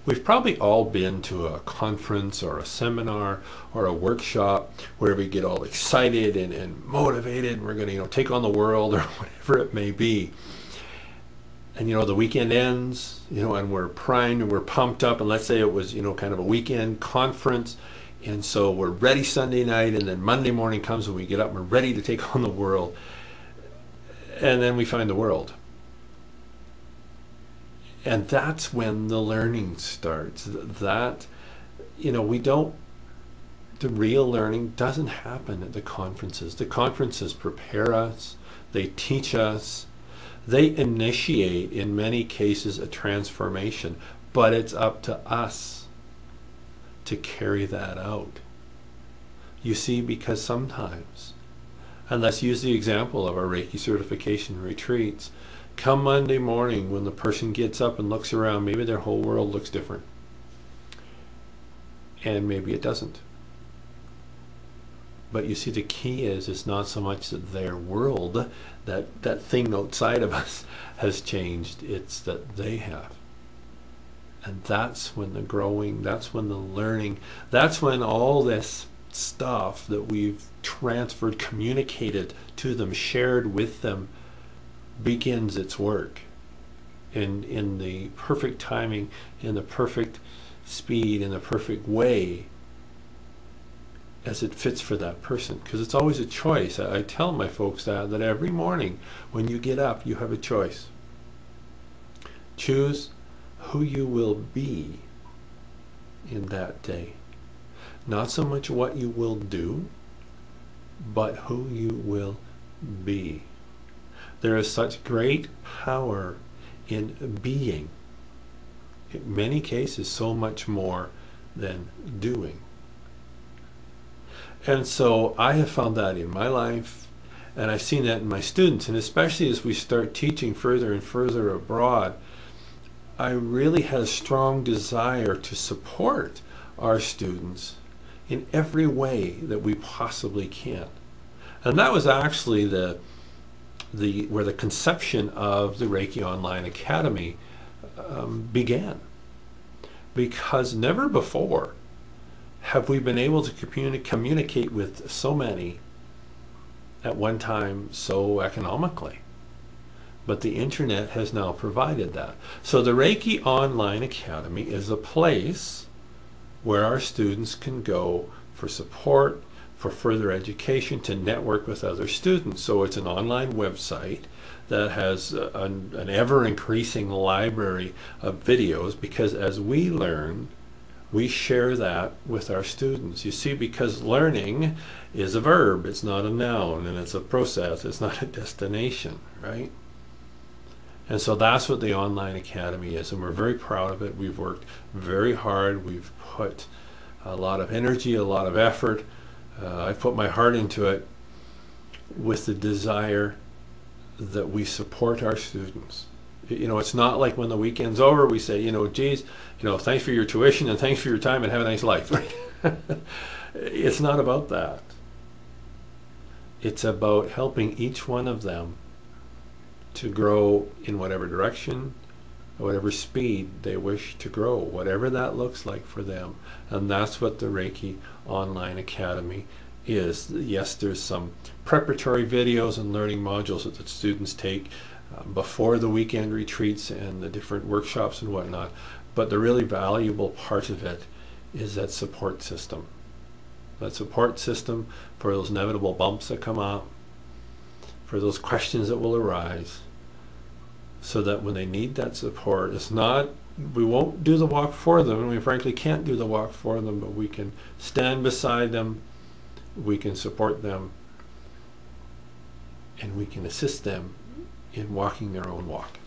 We've probably all been to a conference or a seminar or a workshop where we get all excited and motivated, and we're going to take on the world or whatever it may be. And the weekend ends, and we're primed and we're pumped up, and let's say it was kind of a weekend conference, and so we're ready Sunday night, and then Monday morning comes and we get up and we're ready to take on the world, and then we find the world. And that's when the learning starts. The real learning doesn't happen at the conferences. The conferences prepare us, they teach us, they initiate, in many cases, a transformation, but it's up to us to carry that out. You see, because sometimes, and let's use the example of our Reiki certification retreats, come Monday morning when the person gets up and looks around, maybe their whole world looks different. And maybe it doesn't. But you see, the key is it's not so much that their world, that thing outside of us, has changed. It's that they have. And that's when the growing, that's when the learning, that's when all this stuff that we've transferred, communicated to them, shared with them, begins its work in the perfect timing, in the perfect speed, in the perfect way as it fits for that person. Because it's always a choice. I tell my folks that every morning when you get up, you have a choice. Choose who you will be in that day. Not so much what you will do, but who you will be. There is such great power in being. In many cases, so much more than doing. And so I have found that in my life, and I've seen that in my students, and especially as we start teaching further and further abroad, I really have a strong desire to support our students in every way that we possibly can. And that was actually where the conception of the Reiki Online Academy began. Because never before have we been able to communicate with so many at one time so economically. But the internet has now provided that. So the Reiki Online Academy is a place where our students can go for support, for further education, to network with other students. So it's an online website that has an ever-increasing library of videos, because as we learn, we share that with our students. You see, because learning is a verb, it's not a noun, and it's a process, it's not a destination, right? And so that's what the Online Academy is, and we're very proud of it. We've worked very hard. We've put a lot of energy, a lot of effort. I put my heart into it with the desire that we support our students. It's not like when the weekend's over, we say, geez, thanks for your tuition and thanks for your time and have a nice life. It's not about that. It's about helping each one of them to grow in whatever direction, whatever speed they wish to grow, whatever that looks like for them. And that's what the Reiki Online Academy is. Yes, there's some preparatory videos and learning modules that the students take before the weekend retreats and the different workshops and whatnot, but the really valuable part of it is that support system. That support system for those inevitable bumps that come up, for those questions that will arise, so that when they need that support, it's not, we won't do the walk for them, and we frankly can't do the walk for them, but we can stand beside them, we can support them, and we can assist them in walking their own walk.